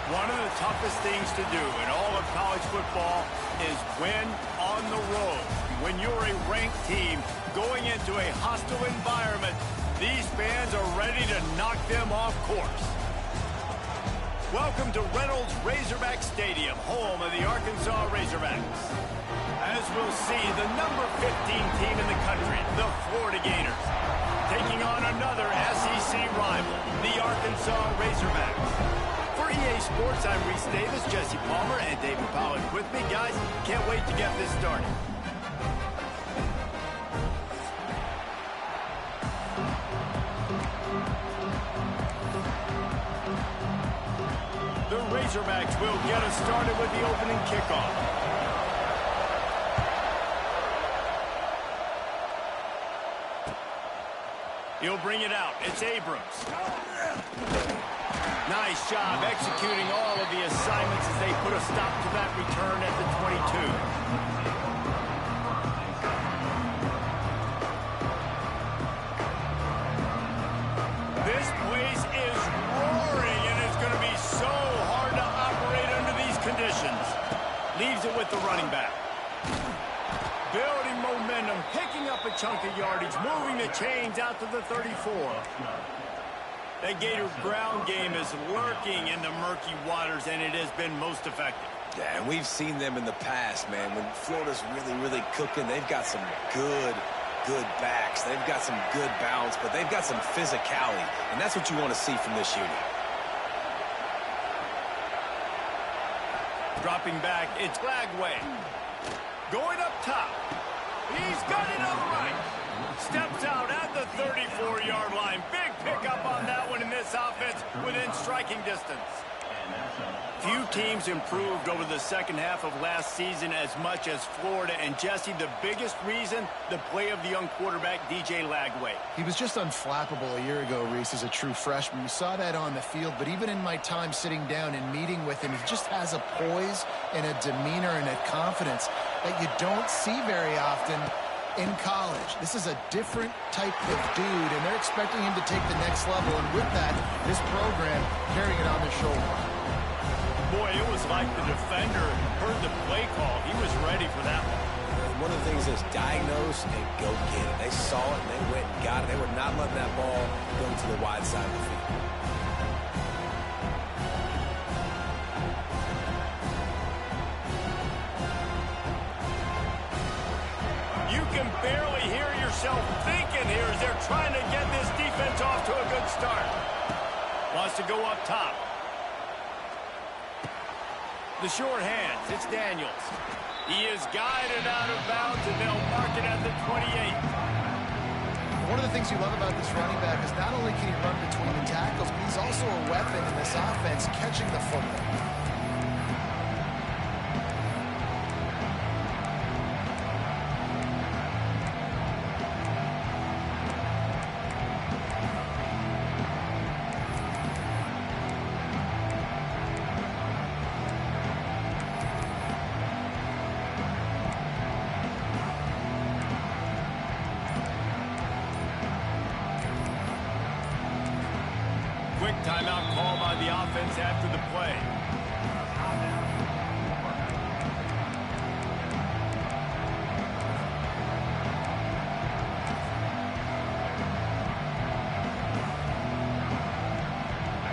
One of the toughest things to do in all of college football is win on the road. When you're a ranked team going into a hostile environment, these fans are ready to knock them off course. Welcome to Reynolds Razorback Stadium, home of the Arkansas Razorbacks. As we'll see, the number 15 team in the country, the Florida Gators, taking on another SEC rival, the Arkansas Razorbacks. For EA Sports, I'm Reese Davis, Jesse Palmer, and David Pollack with me. Guys, can't wait to get this started. The Razorbacks will get us started with the opening kickoff. He'll bring it out. It's Abrams. Nice job executing all of the assignments as they put a stop to that return at the 22. This place is roaring, and it's going to be so hard to operate under these conditions. Leaves it with the running back. Building momentum, picking up a chunk of yardage, moving the chains out to the 34. That Gator ground game is lurking in the murky waters, and it has been most effective. Yeah, and we've seen them in the past, man. When Florida's really cooking, they've got some good backs. They've got some good balance, but they've got some physicality, and that's what you want to see from this unit. Dropping back, it's Lagway. Going up top. He's got it on the right. Steps out at the 34-yard line. Big pickup on that one in this offense within striking distance. Few teams improved over the second half of last season as much as Florida. And, Jesse, the biggest reason, the play of the young quarterback, DJ Lagway. He was just unflappable a year ago, Reese, as a true freshman. We saw that on the field, but even in my time sitting down and meeting with him, he just has a poise and a demeanor and a confidence that you don't see very often in college. This is a different type of dude, and they're expecting him to take the next level, and with that, this program carrying it on their shoulder. Boy, it was like the defender heard the play call. He was ready for that one. One of the things is diagnose and go get it. They saw it, and they went and got it. They were not letting that ball go to the wide side of the field. You can barely hear yourself thinking here as they're trying to get this defense off to a good start. Wants to go up top. The short hands, it's Daniels. He is guided out of bounds, and they'll mark it at the 28. One of the things you love about this running back is not only can he run between the tackles, but he's also a weapon in this offense catching the football. Quick timeout call by the offense after the play.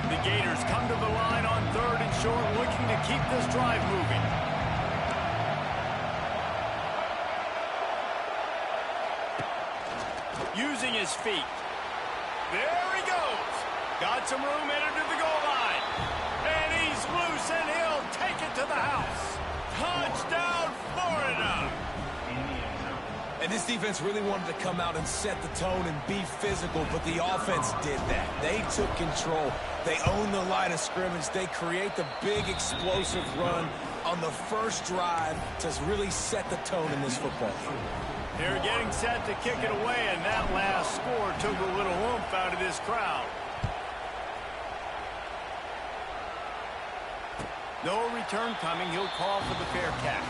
The Gators come to the line on 3rd and short, looking to keep this drive moving. Using his feet. There he goes. Got some room, entered to the goal line. And he's loose, and he'll take it to the house. Touchdown, Florida! And this defense really wanted to come out and set the tone and be physical, but the offense did that. They took control. They owned the line of scrimmage. They create the big explosive run on the first drive to really set the tone in this football game. They're getting set to kick it away, and that last score took a little oomph out of this crowd. No return coming. He'll call for the fair catch.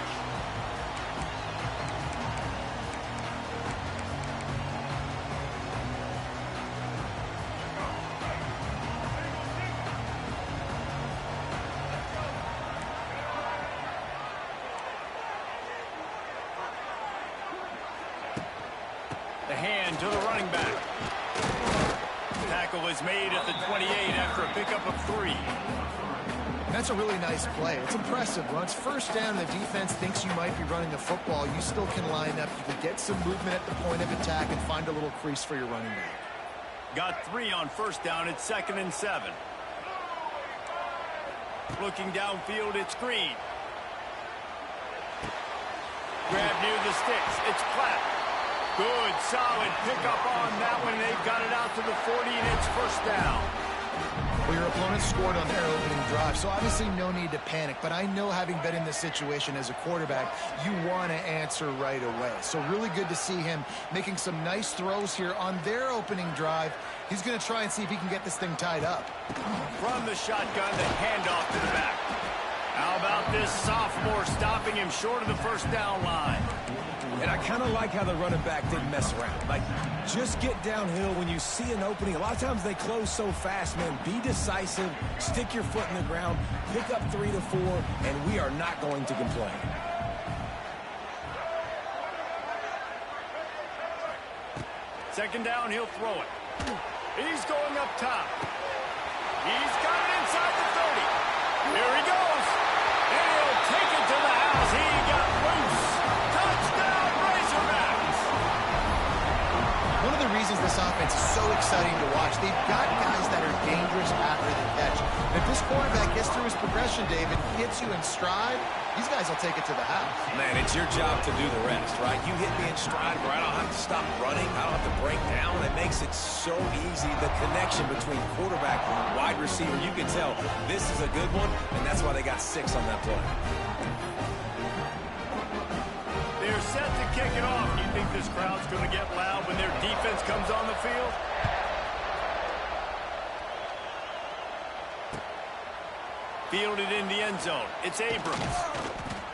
The hand to the running back. Tackle is made at the 28 after a pickup of 3. That's a really nice play. It's impressive. Once first down, the defense thinks you might be running the football. You still can line up. You can get some movement at the point of attack and find a little crease for your running back. Got 3 on first down. It's 2nd and 7. Looking downfield, it's Green. Grab near the sticks. It's Platt. Good, solid pickup on that one. They've got it out to the 40, and it's first down. Well, your opponent scored on their opening drive, so obviously no need to panic. But I know, having been in this situation as a quarterback, you want to answer right away. So really good to see him making some nice throws here on their opening drive. He's going to try and see if he can get this thing tied up. From the shotgun, the handoff to the back. How about this sophomore stopping him short of the first down line? And I kind of like how the running back didn't mess around. Like, just get downhill when you see an opening. A lot of times they close so fast, man. Be decisive, stick your foot in the ground, pick up 3 to 4, and we are not going to complain. Second down, he'll throw it. He's going up top. He's got it inside the 30. Here he goes. And he'll take it to the house. He got loose. Touchdown, Razorbacks. One of the reasons this offense is so exciting to watch, they've got guys that are dangerous after the catch. And if this quarterback gets through his progression, David, hits you in stride, these guys will take it to the house. Man, it's your job to do the rest, right? You hit me in stride where I don't have to stop running. I don't have to break down. It makes it so easy. The connection between quarterback and wide receiver, you can tell this is a good one, and that's why they got 6 on that play. They're set to kick it off. You think this crowd's going to get loud when their defense comes on the field? Fielded in the end zone. It's Abrams.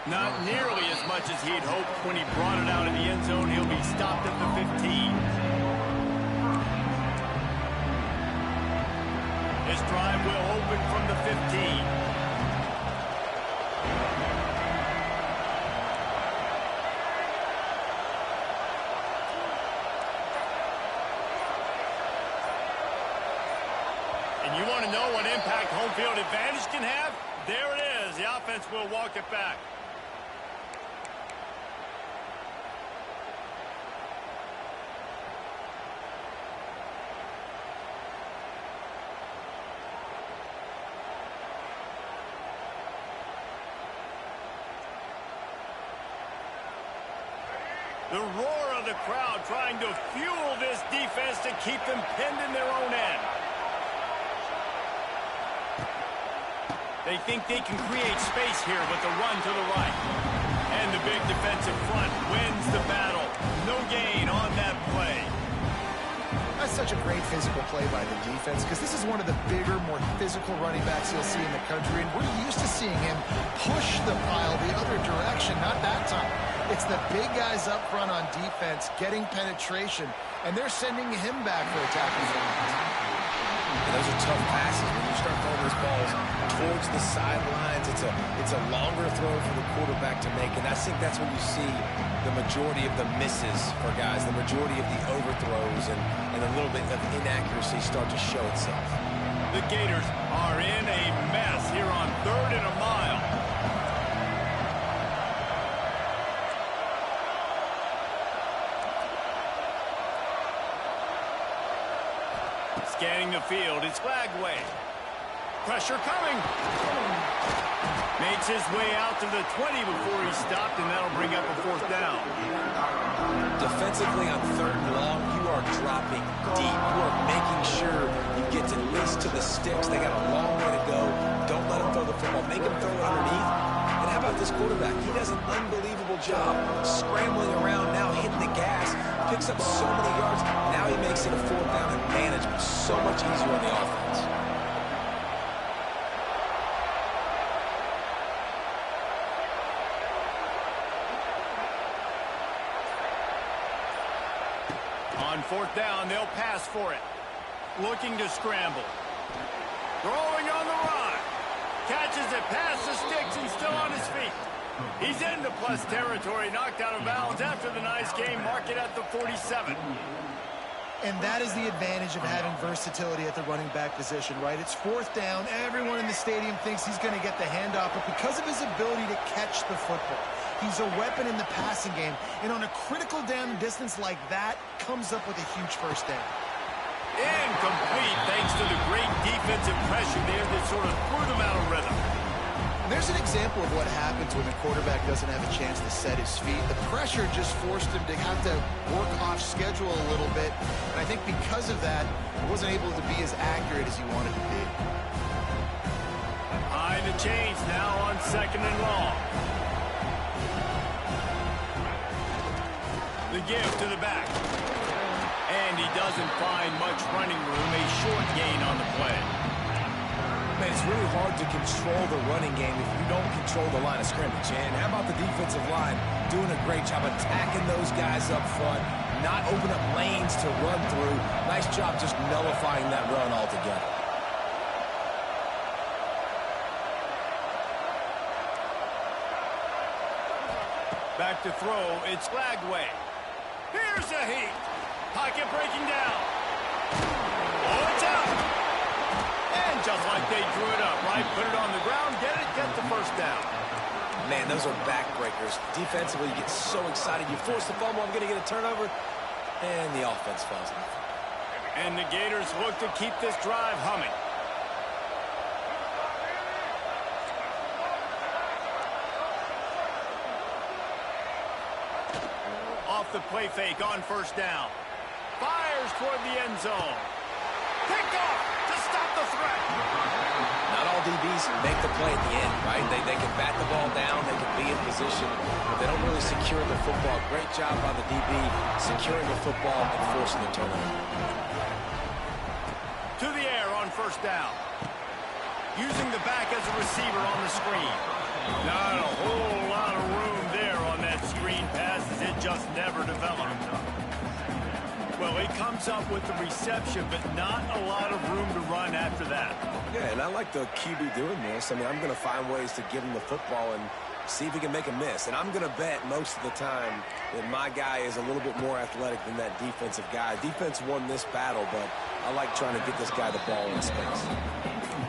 Not nearly as much as he'd hoped when he brought it out in the end zone. He'll be stopped at the 15. His drive will open from the 15. You want to know what impact home field advantage can have? There it is. The offense will walk it back. The roar of the crowd trying to fuel this defense to keep them pinned in their own end. They think they can create space here with the run to the right. And the big defensive front wins the battle. No gain on that play. That's such a great physical play by the defense, because this is one of the bigger, more physical running backs you'll see in the country, and we're used to seeing him push the pile the other direction. Not that time. It's the big guys up front on defense getting penetration, and they're sending him back for a tackle. Those are tough passes when you start throwing those balls towards the sidelines. It's a longer throw for the quarterback to make, and I think that's when you see the majority of the misses for guys, the majority of the overthrows, and a little bit of inaccuracy start to show itself. The Gators are in a mess here on 3rd and a mile. Scanning the field, it's Flagway. Pressure coming. Makes his way out to the 20 before he stopped, and that'll bring up a 4th down. Defensively on 3rd and long, you are dropping deep. You are making sure you get at least to the sticks. They got a long way to go. Don't let them throw the football. Make them throw it underneath. And how about this quarterback? He does an unbelievable job scrambling around, now hitting the gas, picks up so many yards. Now he makes it a 4th down, and management so much easier on the offense. On 4th down, they'll pass for it. Looking to scramble. Throwing on the run. Catches it past the sticks and still on his feet. He's into plus territory, knocked out of bounds after the nice game. Mark it at the 47. And that is the advantage of having versatility at the running back position, right? It's fourth down. Everyone in the stadium thinks he's going to get the handoff, but because of his ability to catch the football, he's a weapon in the passing game. And on a critical down distance like that, comes up with a huge first down. Incomplete, thanks to the great defensive pressure there that sort of threw them out of rhythm. There's an example of what happens when the quarterback doesn't have a chance to set his feet. The pressure just forced him to have to work off schedule a little bit. And I think because of that, he wasn't able to be as accurate as he wanted to be. High the chains now on 2nd and long. The give to the back. And he doesn't find much running room. A short gain on the play. Man, it's really hard to control the running game if you don't control the line of scrimmage. And how about the defensive line doing a great job attacking those guys up front, not open up lanes to run through. Nice job just nullifying that run altogether. Back to throw, it's Lagway. Here's a heat. Pocket breaking down. Oh, it's out. And just like they drew it up, right? Put it on the ground, get the first down. Man, those are backbreakers. Defensively, you get so excited. You force the fumble, I'm going to get a turnover, and the offense falls off. And the Gators look to keep this drive humming. Off the play fake on first down. Fires toward the end zone. Picked off to stop the threat. Not all DBs make the play at the end, right? They can bat the ball down, they can be in position, but they don't really secure the football. Great job by the DB securing the football and forcing the turnover. To the air on first down. Using the back as a receiver on the screen. Not a whole lot of room there on that screen pass as it just never developed. Well, he comes up with the reception, but not a lot of room to run after that. Yeah, and I like the QB doing this. I mean, I'm going to find ways to give him the football and see if he can make a miss. And I'm going to bet most of the time that my guy is a little bit more athletic than that defensive guy. Defense won this battle, but I like trying to get this guy the ball in space.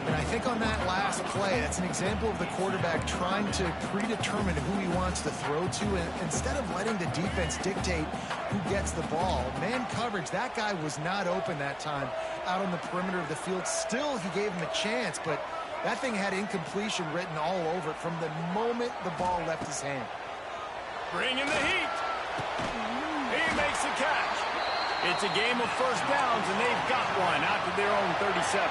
And I think on that last play, that's an example of the quarterback trying to predetermine who he wants to throw to, and instead of letting the defense dictate who gets the ball. Man coverage, that guy was not open that time out on the perimeter of the field. Still, he gave him a chance, but that thing had incompletion written all over it from the moment the ball left his hand. Bringing the heat. He makes the catch. It's a game of first downs, and they've got one out to their own 37.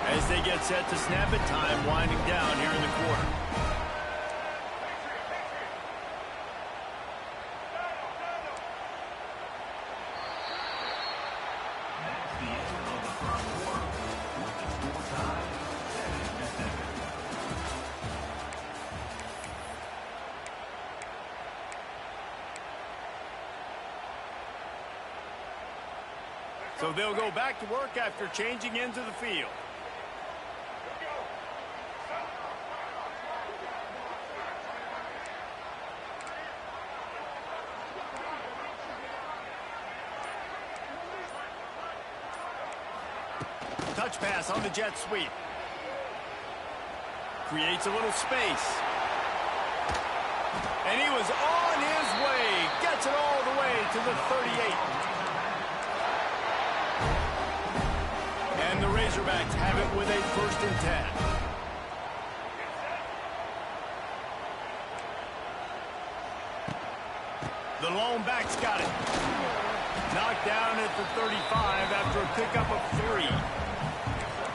As they get set to snap it, time winding down here in the quarter. So they'll go back to work after changing into the field. Touch pass on the jet sweep. Creates a little space. And he was on his way. Gets it all the way to the 38. And the Razorbacks have it with a 1st and 10. The lone back's got it. Knocked down at the 35 after a pickup of 3.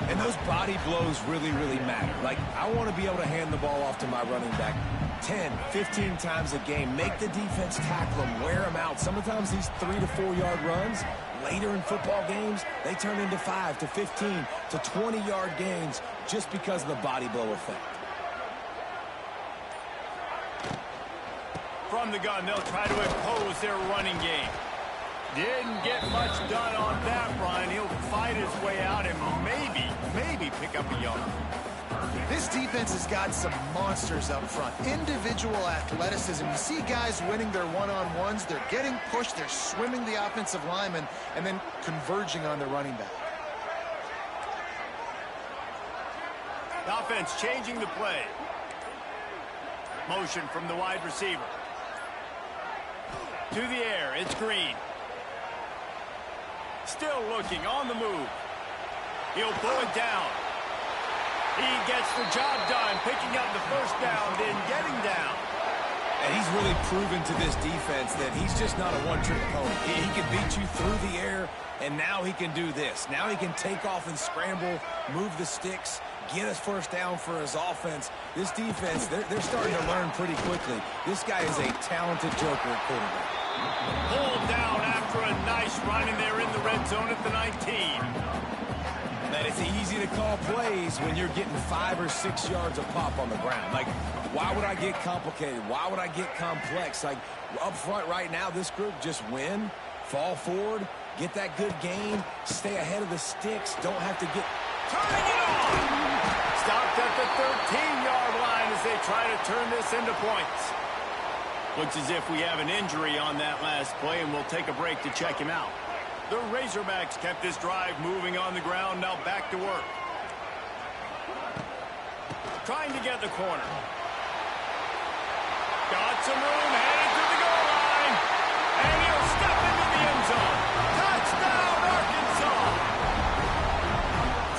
And those body blows really, really matter. Like, I want to be able to hand the ball off to my running back 10, 15 times a game. Make the defense tackle them, wear them out. Sometimes these 3 to 4 yard runs, later in football games, they turn into 5 to 15 to 20 yard gains just because of the body blow effect. From the gun, they'll try to impose their running game. Didn't get much done on that run. He'll fight his way out and maybe pick up a yard. This This defense has got some monsters up front. Individual athleticism. You see guys winning their one-on-ones. They're getting pushed. They're swimming the offensive lineman and then converging on the running back. The offense changing the play. Motion from the wide receiver. To the air, it's Green. Still looking on the move. He'll pull it down. He gets the job done, picking up the first down, then getting down. And he's really proven to this defense that he's just not a one-trick pony. He can beat you through the air, and now he can do this. Now he can take off and scramble, move the sticks, get us first down for his offense. This defense, they're starting to learn pretty quickly. This guy is a talented joker at quarterback. Pulled down after a nice run, and they're in the red zone at the 19. Man, it's easy to call plays when you're getting 5 or 6 yards a pop on the ground. Like, why would I get complicated? Why would I get complex? Like, up front right now, this group just win, fall forward, get that good gain, stay ahead of the sticks, don't have to get... Turning it on! Stopped at the 13-yard line as they try to turn this into points. Looks as if we have an injury on that last play, and we'll take a break to check him out. The Razorbacks kept this drive moving on the ground, now back to work. Trying to get the corner. Got some room, headed to the goal line. And he'll step into the end zone. Touchdown, Arkansas!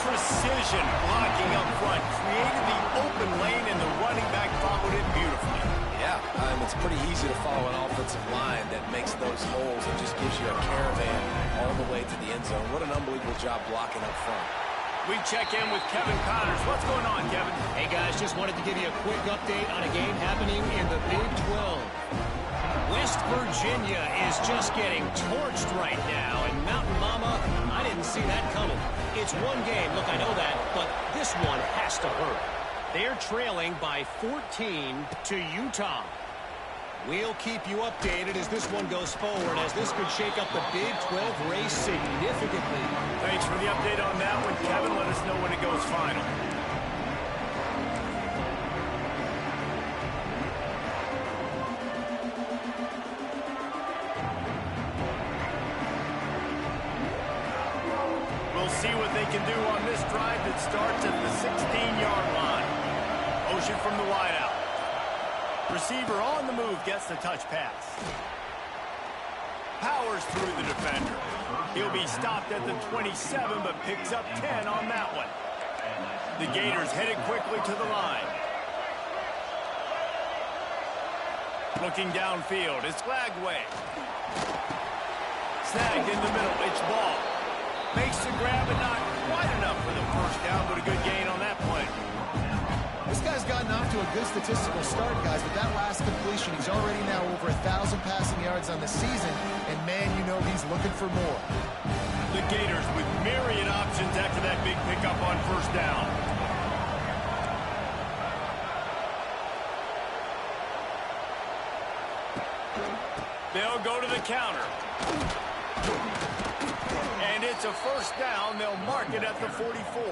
Precision blocking up front. Created the open lane, and the running back followed it beautifully. Yeah, it's pretty easy to follow an offensive line that makes those holes and just gives you a caravan all the way to the end zone. What an unbelievable job blocking up front. We check in with Kevin Connors. What's going on, Kevin? Hey, guys, just wanted to give you a quick update on a game happening in the Big 12. West Virginia is just getting torched right now, and Mountain Mama, I didn't see that coming. It's one game, look, I know that, but this one has to hurt. They're trailing by 14 to Utah. We'll keep you updated as this one goes forward, as this could shake up the Big 12 race significantly. Thanks for the update on that one, Kevin. Let us know when it goes final. We'll see what they can do on this drive that starts at the 16-yard line. Motion from the wideout. Receiver on the move gets the touch pass. Powers through the defender. He'll be stopped at the 27, but picks up 10 on that one. The Gators headed quickly to the line. Looking downfield, it's Flagway. Snagged in the middle, it's Ball. Makes the grab, and not quite enough for the first down, but a good gain on that play. This guy's gotten off to a good statistical start, guys, but that last completion, he's already now over 1,000 passing yards on the season, and man, you know he's looking for more. The Gators with myriad options after that big pickup on first down. They'll go to the counter. And it's a first down. They'll mark it at the 44.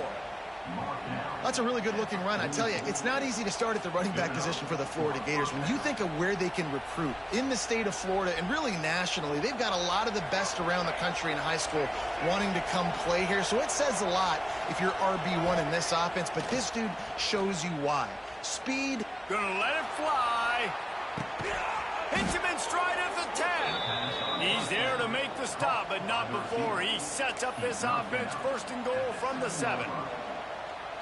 That's a really good-looking run. I tell you, it's not easy to start at the running back position for the Florida Gators. When you think of where they can recruit in the state of Florida and really nationally, they've got a lot of the best around the country in high school wanting to come play here. So it says a lot if you're RB1 in this offense, but this dude shows you why. Speed. Gonna let it fly. Hits him in stride at the 10. He's there to make the stop, but not before he sets up this offense first and goal from the 7.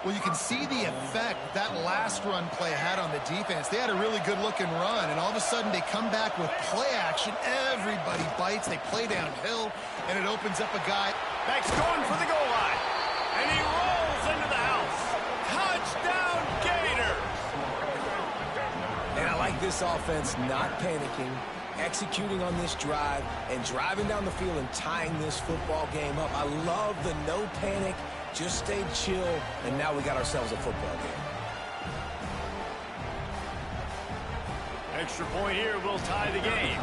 Well, you can see the effect that last run play had on the defense. They had a really good-looking run, and all of a sudden they come back with play action. Everybody bites. They play downhill, and it opens up a guy. Back's going for the goal line, and he rolls into the house. Touchdown, Gators! And I like this offense not panicking, executing on this drive, and driving down the field and tying this football game up. I love the no panic, just stay chill, and now we got ourselves a football game. Extra point here will tie the game.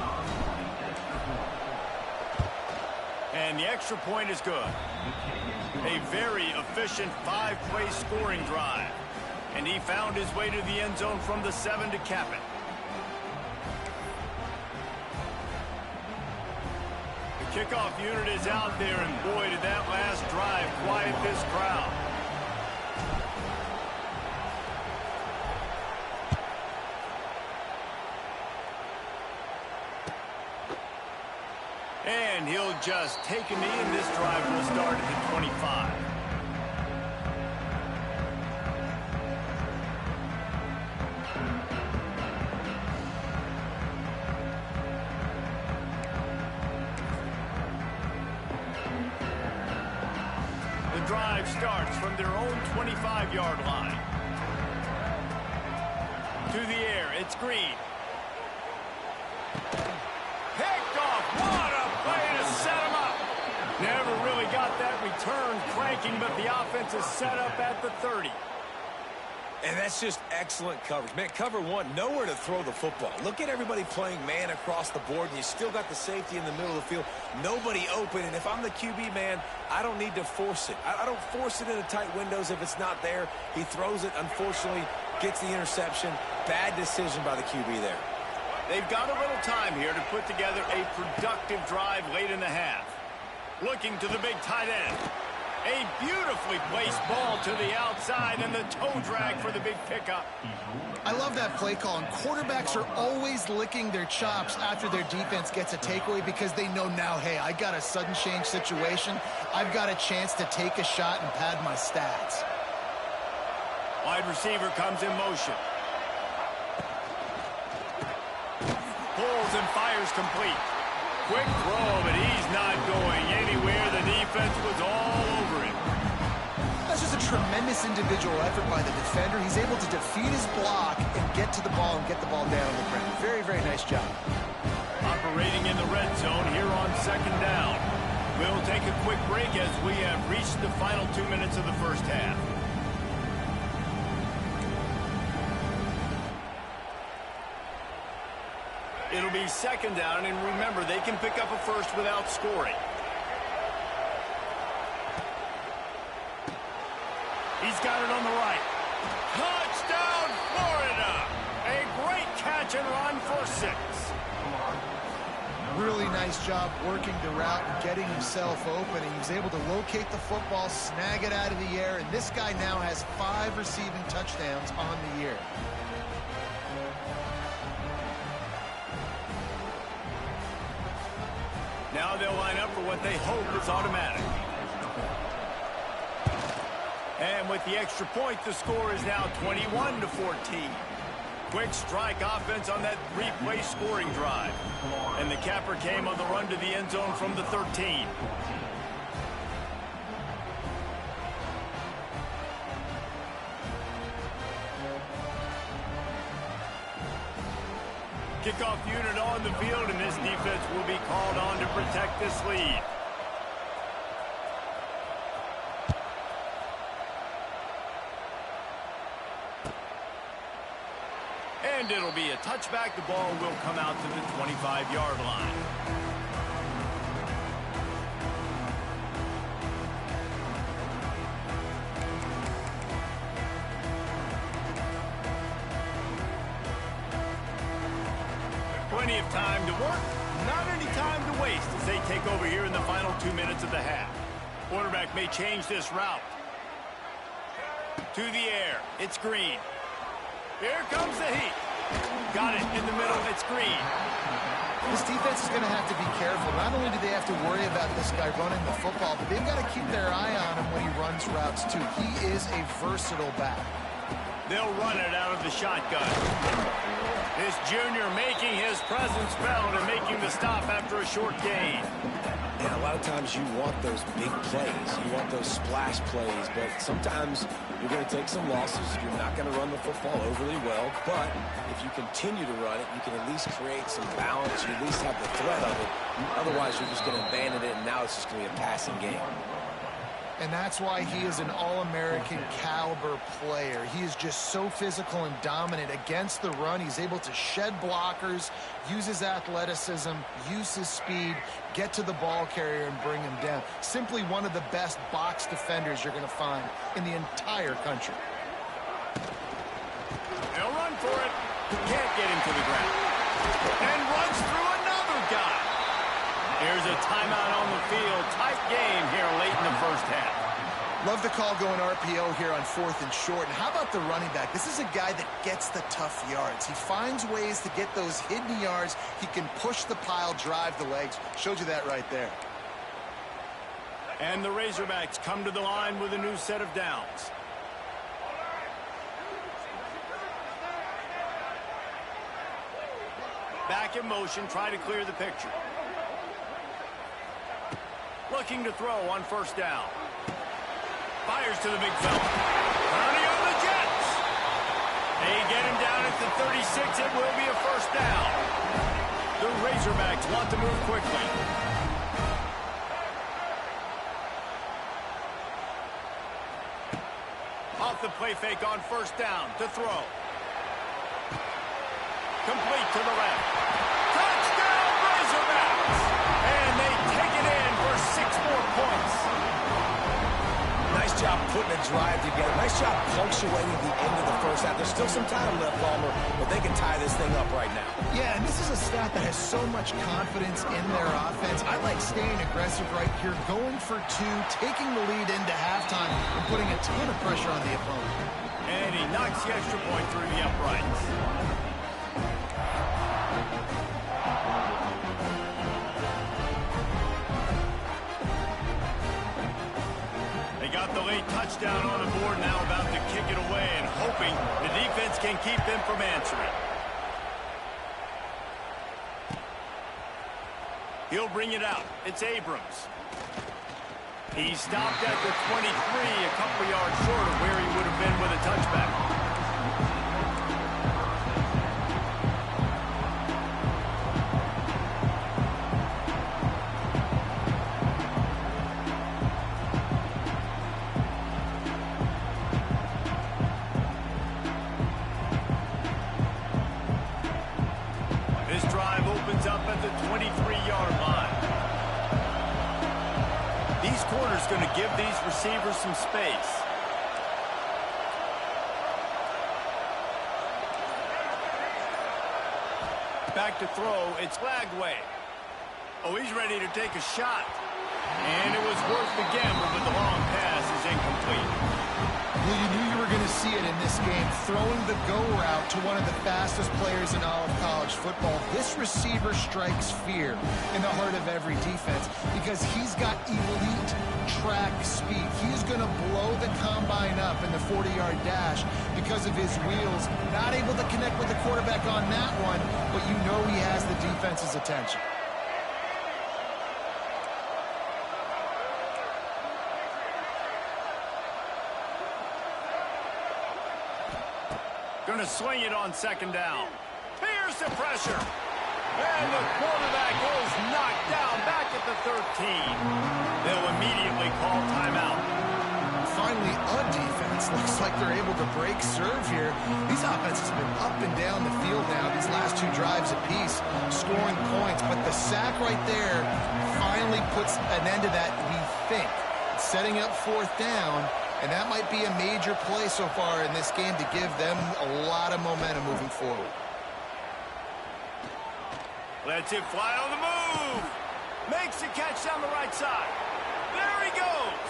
And the extra point is good. A very efficient 5-play scoring drive. And he found his way to the end zone from the 7 to cap it. The kickoff unit is out there, and boy, did that last drive quiet this crowd. And he'll just take a knee, and this drive will start at the 25. The drive starts from their own 25-yard line. To the air, it's Green. Picked off. What a play to set him up. Never really got that return cranking, but the offense is set up at the 30. And that's just excellent coverage. Man, cover one, nowhere to throw the football. Look at everybody playing man across the board, and you still got the safety in the middle of the field. Nobody open, and if I'm the QB, man, I don't need to force it. I don't force it into tight windows if it's not there. He throws it, unfortunately, gets the interception. Bad decision by the QB there. They've got a little time here to put together a productive drive late in the half. Looking to the big tight end. A beautifully placed ball to the outside, and the toe drag for the big pickup. I love that play call, and quarterbacks are always licking their chops after their defense gets a takeaway because they know now, hey, I got a sudden change situation. I've got a chance to take a shot and pad my stats. Wide receiver comes in motion. Pulls and fires complete. Quick throw, but he's not going anywhere. The defense was all over him. That's just a tremendous individual effort by the defender. He's able to defeat his block and get to the ball and get the ball down on the ground. Very, very nice job. Operating in the red zone here on second down. We'll take a quick break as we have reached the final 2 minutes of the first half. It'll be second down, and remember, they can pick up a first without scoring. He's got it on the right. Touchdown, Florida! A great catch and run for 6. Really nice job working the route and getting himself open. And he was able to locate the football, snag it out of the air, and this guy now has 5 receiving touchdowns on the year. Now they'll line up for what they hope is automatic. And with the extra point, the score is now 21-14. Quick strike offense on that 3-play scoring drive. And the capper came on the run to the end zone from the 13. Kickoff unit on the field, and this defense will be called on to protect this lead. And it'll be a touchback. The ball will come out to the 25-yard line. Plenty of time to work, not any time to waste as they take over here in the final 2 minutes of the half. Quarterback may change this route. To the air, it's Green. Here comes the heat. Got it in the middle, it's Green. This defense is going to have to be careful. Not only do they have to worry about this guy running the football, but they've got to keep their eye on him when he runs routes too. He is a versatile back. They'll run it out of the shotgun. This junior making his presence felt and making the stop after a short gain. And a lot of times you want those big plays. You want those splash plays, but sometimes you're going to take some losses. You're not going to run the football overly well, but if you continue to run it, you can at least create some balance. You at least have the threat of it. Otherwise, you're just going to abandon it, and now it's just going to be a passing game. And that's why he is an All-American caliber player. He is just so physical and dominant against the run. He's able to shed blockers, use his athleticism, use his speed, get to the ball carrier and bring him down. Simply one of the best box defenders you're going to find in the entire country. They'll run for it. Can't get him to the ground. And runs through another guy. Here's a timeout on the field. Tight game here late in the first half. Love the call going RPO here on 4th and short. And how about the running back? This is a guy that gets the tough yards. He finds ways to get those hidden yards. He can push the pile, drive the legs. Showed you that right there. And the Razorbacks come to the line with a new set of downs. Back in motion, try to clear the picture. Looking to throw on first down. Fires to the big fella. Turning on the Jets. They get him down at the 36. It will be a first down. The Razorbacks want to move quickly. Off the play fake on first down to throw. Complete to the left. Touchdown Razorbacks! And they take it in for 6 more points. Nice job putting a drive together. Nice job punctuating the end of the first half. There's still some time left, Palmer, but they can tie this thing up right now. Yeah, and this is a staff that has so much confidence in their offense. I like staying aggressive right here, going for 2, taking the lead into halftime, and putting a ton of pressure on the opponent. And he knocks the extra point through the uprights. They got the late touchdown on the board, now about to kick it away and hoping the defense can keep them from answering. He'll bring it out. It's Abrams. He stopped at the 23, a couple yards short of where he would have been with a touchback. This drive opens up at the 23-yard line. These corners going to give these receivers some space. Back to throw. It's Flagway. Oh, he's ready to take a shot. And it was worth the gamble, but the long pass is incomplete. Well, you knew you were going to see it in this game, throwing the go route to one of the fastest players in all of college football. This receiver strikes fear in the heart of every defense because he's got elite track speed. He's going to blow the combine up in the 40-yard dash because of his wheels. Not able to connect with the quarterback on that one, but you know he has the defense's attention. Going to swing it on second down. Here's the pressure. And the quarterback goes knocked down back at the 13. They'll immediately call timeout. Finally, a defense. Looks like they're able to break serve here. These offenses have been up and down the field now, these last 2 drives apiece, scoring points. But the sack right there finally puts an end to that, we think. Setting up 4th down. And that might be a major play so far in this game to give them a lot of momentum moving forward. Lets it fly on the move. Makes the catch down the right side. There he goes.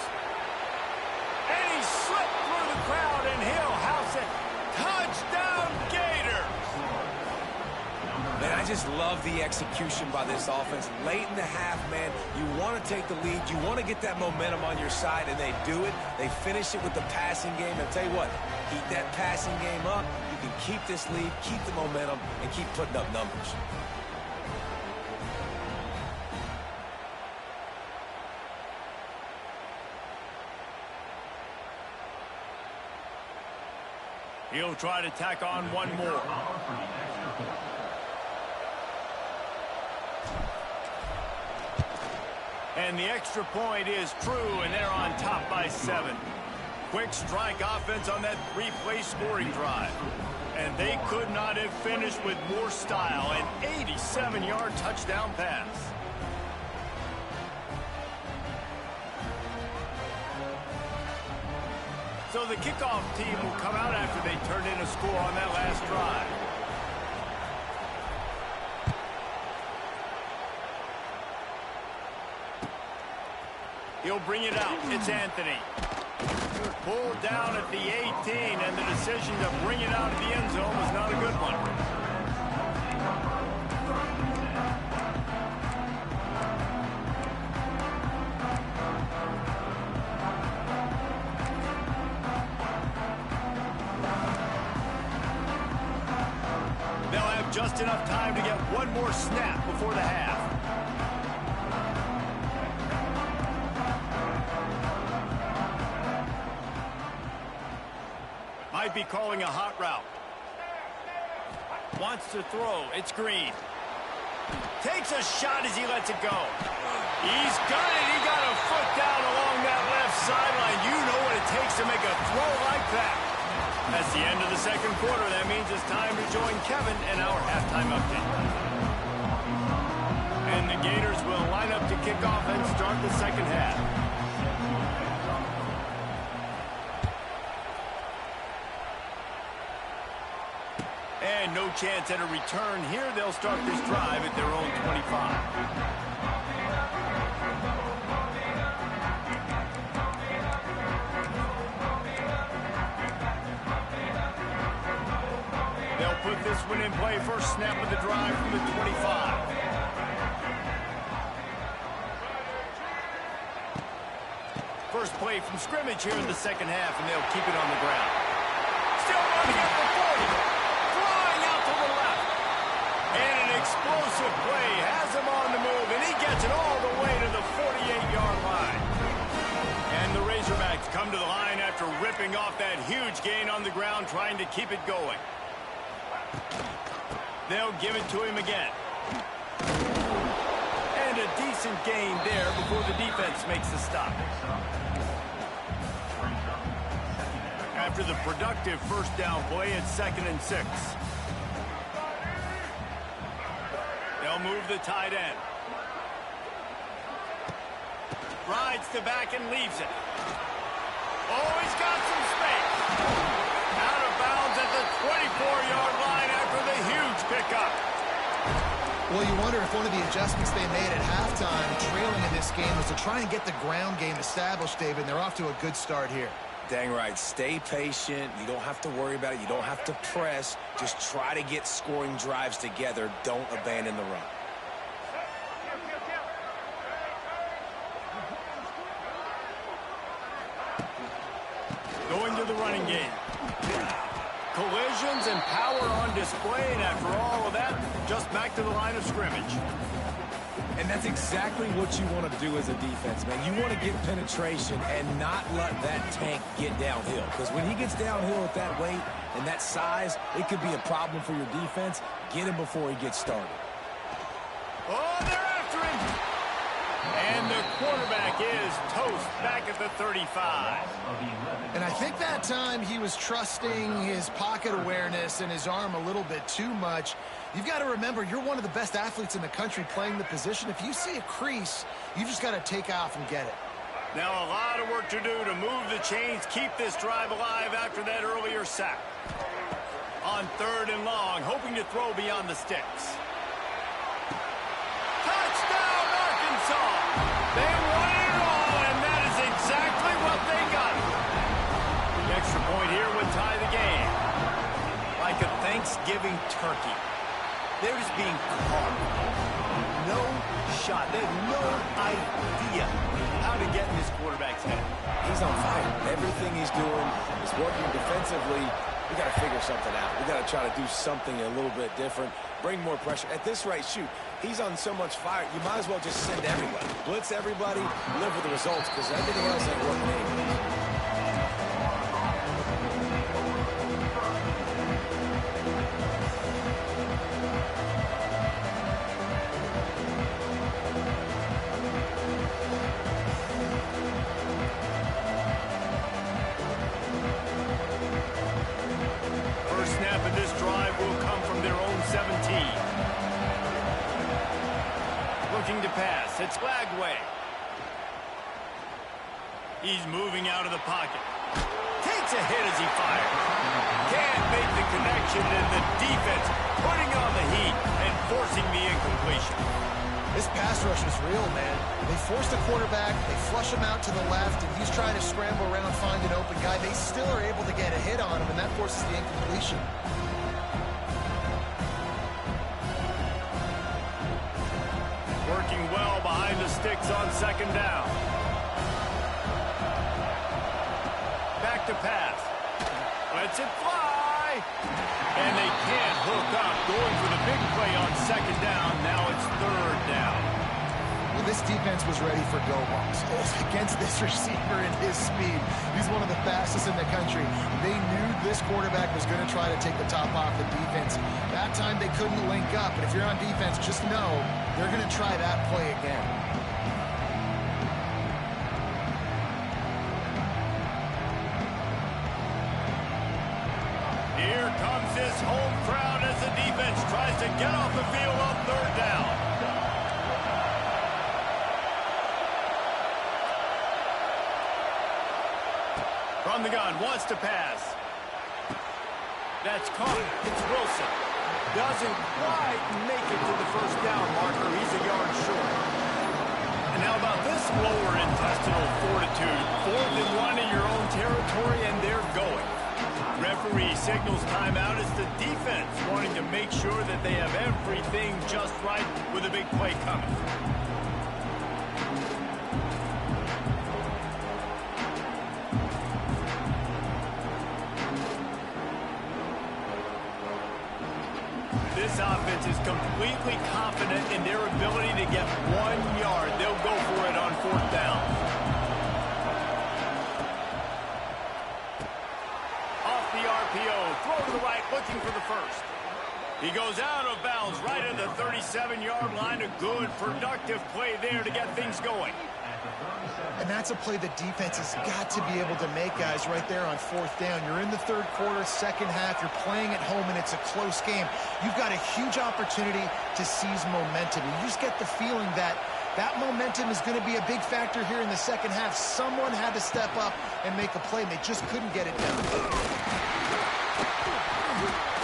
And he slipped through the crowd, and he'll house it. Touchdown, Gators. Man, I just love the execution by this offense. Late in the half, man, you want to take the lead. You want to get that momentum on your side, and they do it. They finish it with the passing game. And I'll tell you what, keep that passing game up. You can keep this lead, keep the momentum, and keep putting up numbers. He'll try to tack on one more. And the extra point is true, and they're on top by 7. Quick strike offense on that 3-play scoring drive. And they could not have finished with more style. An 87-yard touchdown pass. So the kickoff team will come out after they turn in a score on that last drive. He'll bring it out. It's Anthony. Pulled down at the 18, and the decision to bring it out of the end zone was not a good one. They'll have just enough time to get one more snap before the half. Might be calling a hot route. Wants to throw. It's Green. Takes a shot as he lets it go. He's got it. He got a foot down along that left sideline. You know what it takes to make a throw like that. That's the end of the second quarter. That means it's time to join Kevin in our halftime update. And the Gators will line up to kick off and start the second half. And no chance at a return here. They'll start this drive at their own 25. They'll put this one in play. First snap of the drive from the 25. First play from scrimmage here in the second half, and they'll keep it on the ground. Still running at the 40. Explosive play, has him on the move, and he gets it all the way to the 48-yard line. And the Razorbacks come to the line after ripping off that huge gain on the ground, trying to keep it going. They'll give it to him again. And a decent gain there before the defense makes the stop. After the productive first down play, it's 2nd and 6. They'll move the tight end. Rides the back and leaves it. Oh, he's got some space. Out of bounds at the 24-yard line after the huge pickup. Well, you wonder if one of the adjustments they made at halftime, trailing in this game, was to try and get the ground game established, David, and they're off to a good start here. Dang right. Stay patient. You don't have to worry about it. You don't have to press. Just try to get scoring drives together. Don't abandon the run. Going to the running game. Collisions and power on display, and after all of that, just back to the line of scrimmage. And that's exactly what you want to do as a defense, man. You want to get penetration and not let that tank get downhill. Because when he gets downhill at that weight and that size, it could be a problem for your defense. Get him before he gets started. Oh, they're after him. And the quarterback is toast back at the 35. And I think that time he was trusting his pocket awareness and his arm a little bit too much. You've got to remember, you're one of the best athletes in the country playing the position. If you see a crease, you just got to take off and get it. Now a lot of work to do to move the chains, keep this drive alive after that earlier sack. On 3rd and long, hoping to throw beyond the sticks. Touchdown, Arkansas! They won it all, and that is exactly what they got. The extra point here would tie the game. Like a Thanksgiving turkey. They're just being caught. No shot. They have no idea how to get in this quarterback's head. He's on fire. Everything he's doing is working defensively. We got to figure something out. We got to try to do something a little bit different. Bring more pressure. At this rate, shoot, he's on so much fire, you might as well just send everybody. Blitz everybody, live with the results, because everything else ain't working anyway. It's Lagway. He's moving out of the pocket. Takes takes a hit as he fires. Can't make the connection, and the defense putting on the heat and forcing the incompletion. This pass rush is real, man. They force the quarterback, they flush him out to the left, and he's trying to scramble around, find an open guy. They still are able to get a hit on him, and that forces the incompletion. Working well behind the sticks on second down. Back to pass. Lets it fly. And they can't hook up. Going for the big play on second down. Now it's third down. Well, this defense was ready for go balls. Against this receiver and his speed, he's one of the fastest in the country. They knew this quarterback was going to try to take the top off the defense. That time they couldn't link up, but if you're on defense, just know they're going to try that play again. Here comes this home crowd as the defense tries to get off the field on third down. From the gun, wants to pass. That's caught. It's Wilson. Doesn't quite make it to the first down marker. He's a yard short. And how about this lower intestinal fortitude? 4th and 1 in your own territory, and they're going. Referee signals timeout as the defense wanting to make sure that they have everything just right with a big play coming. This offense is completely confident in their ability to get 1 yard. They'll go for it on fourth down. Off the RPO, throw to the right, looking for the first. He goes out of bounds right at the 37-yard line. A good, productive play there to get things going. And that's a play the defense has got to be able to make, guys, right there on fourth down. You're in the third quarter, second half. You're playing at home, and it's a close game. You've got a huge opportunity to seize momentum. You just get the feeling that that momentum is going to be a big factor here in the second half. Someone had to step up and make a play, and they just couldn't get it done.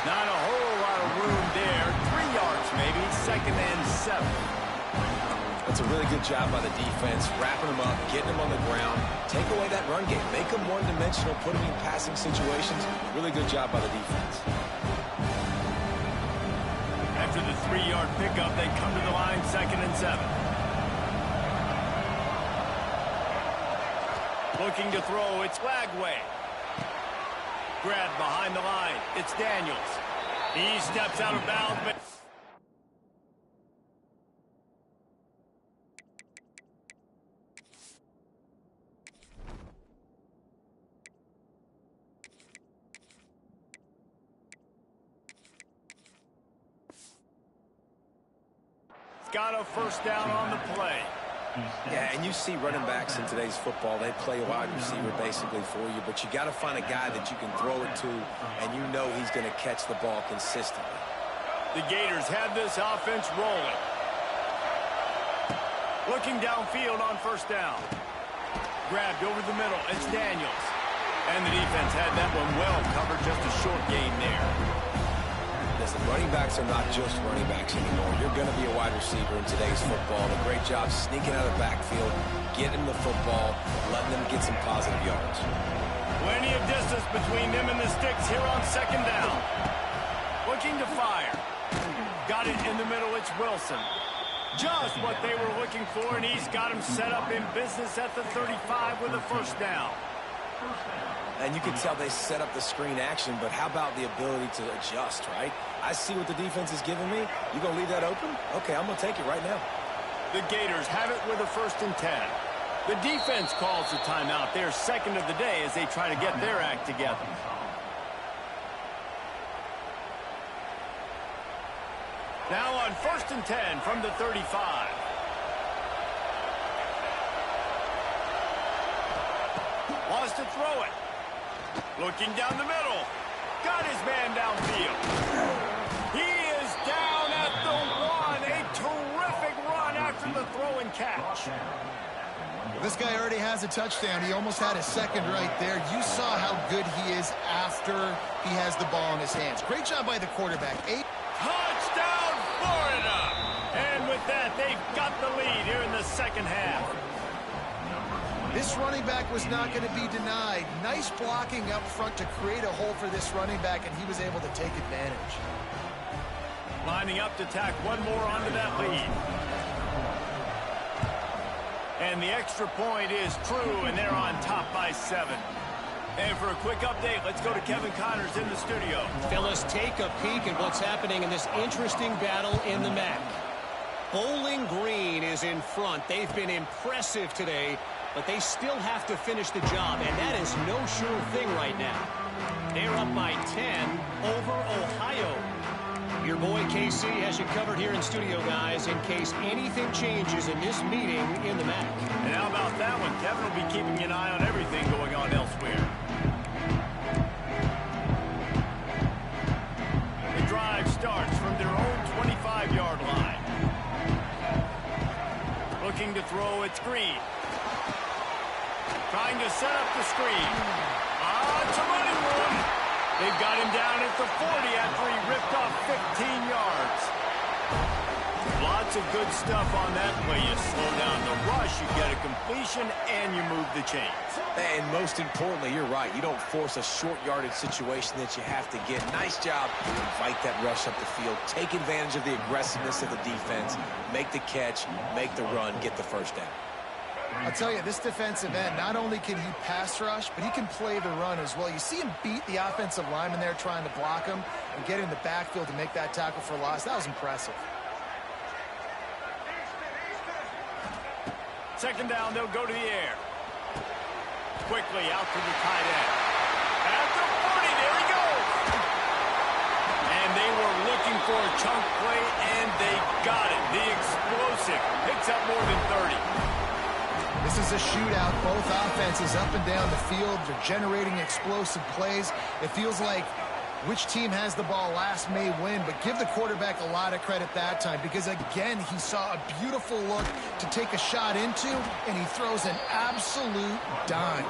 Not a whole lot of room there. 3 yards maybe, 2nd and 7. That's a really good job by the defense, wrapping them up, getting them on the ground, take away that run game, make them one-dimensional, put them in passing situations. Really good job by the defense. After the 3-yard pickup, they come to the line, 2nd and 7. Looking to throw, it's Lagway. Grabbed behind the line, it's Daniels. He steps out of bounds, but... got a first down on the play. Yeah, and you see running backs in today's football, they play a wide receiver basically for you, but you got to find a guy that you can throw it to, and you know he's going to catch the ball consistently. The Gators have this offense rolling. Looking downfield on first down. Grabbed over the middle, it's Daniels. And the defense had that one well covered, just a short gain there. Listen, running backs are not just running backs anymore. You're going to be a wide receiver in today's football. A great job sneaking out of the backfield, getting the football, letting them get some positive yards. Plenty of distance between them and the sticks here on second down. Looking to fire. Got it in the middle, it's Wilson. Just what they were looking for, and he's got him set up in business at the 35 with a first down. And you can tell they set up the screen action, but how about the ability to adjust, right? I see what the defense is giving me. You going to leave that open? Okay, I'm going to take it right now. The Gators have it with a 1st and 10. The defense calls the timeout. They're second of the day as they try to get their act together. Now on 1st and 10 from the 35. Wants to throw it. Looking down the middle. Got his man downfield. He is down at the 1. A terrific run after the throw and catch. This guy already has a touchdown. He almost had his second right there. You saw how good he is after he has the ball in his hands. Great job by the quarterback. Touchdown, Florida! And with that, they've got the lead here in the second half. This running back was not going to be denied. Nice blocking up front to create a hole for this running back, and he was able to take advantage. Lining up to tack one more onto that lead. And the extra point is true, and they're on top by 7. And for a quick update, let's go to Kevin Connors in the studio. Fellas, take a peek at what's happening in this interesting battle in the MAC. Bowling Green is in front. They've been impressive today, but they still have to finish the job, and that is no sure thing right now. They're up by 10 over Ohio. Your boy KC has you covered here in studio, guys, in case anything changes in this meeting in the MAC. And how about that one? Kevin will be keeping an eye on everything going on elsewhere. The drive starts from their own 25-yard line. Looking to throw, it's Green. Trying to set up the screen. It's a running one. They've got him down at the 40 after he ripped off 15 yards. Lots of good stuff on that play. You slow down the rush, you get a completion, and you move the chains. And most importantly, you're right. You don't force a short yardage situation that you have to get. Nice job. Invite that rush up the field. Take advantage of the aggressiveness of the defense. Make the catch, make the run, get the first down. I'll tell you, this defensive end, not only can he pass rush, but he can play the run as well. You see him beat the offensive lineman there trying to block him and get in the backfield to make that tackle for loss. That was impressive. Second down, they'll go to the air. Quickly out to the tight end. At the 40, there he goes. And they were looking for a chunk play, and they got it. The explosive picks up more than 30. This is a shootout. Both offenses up and down the field. They're generating explosive plays. It feels like which team has the ball last may win, but give the quarterback a lot of credit that time because, again, he saw a beautiful look to take a shot into, and he throws an absolute dime.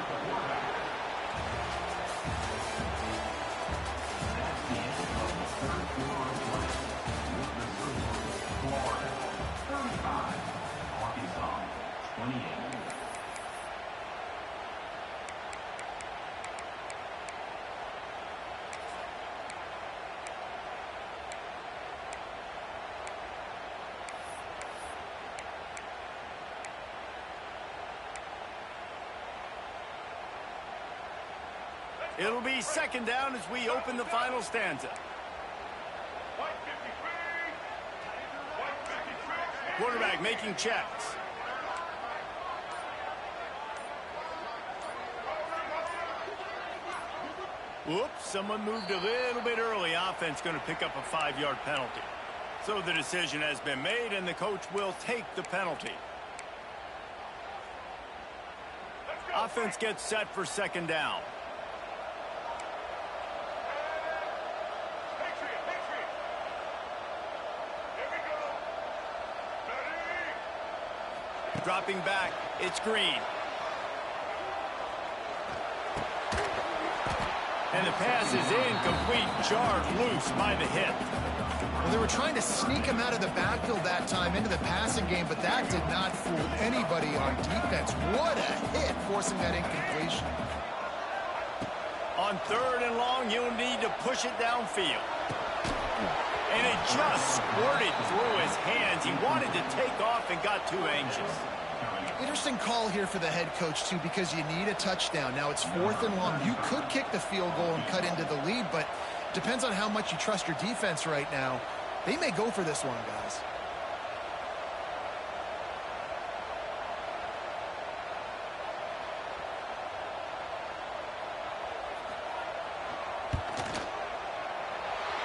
It'll be second down as we open the final stanza. Quarterback making checks. Whoops, someone moved a little bit early. Offense going to pick up a 5-yard penalty. So the decision has been made, and the coach will take the penalty. Offense gets set for second down. Dropping back, it's Green. And the pass is incomplete, jarred loose by the hit. Well, they were trying to sneak him out of the backfield that time into the passing game, but that did not fool anybody on defense. What a hit, forcing that incompletion. On third and long, you'll need to push it downfield. And it just squirted through his hands. He wanted to take off and got too anxious. Interesting call here for the head coach, too, because you need a touchdown. Now it's fourth and long. You could kick the field goal and cut into the lead, but depends on how much you trust your defense right now. They may go for this one, guys.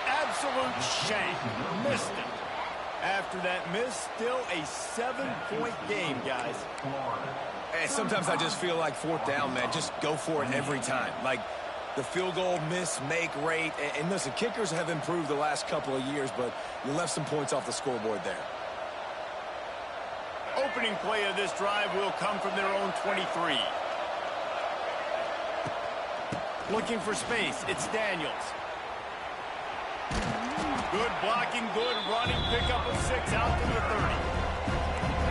Absolute shame. Missed it. After that miss, still a 7-point game, guys. And sometimes I just feel like fourth down, man. Just go for it every time. Like the field goal miss, make rate. And listen, kickers have improved the last couple of years, but you left some points off the scoreboard there. Opening play of this drive will come from their own 23. Looking for space, it's Daniels. Good blocking, good running, pickup of 6 out to the 30.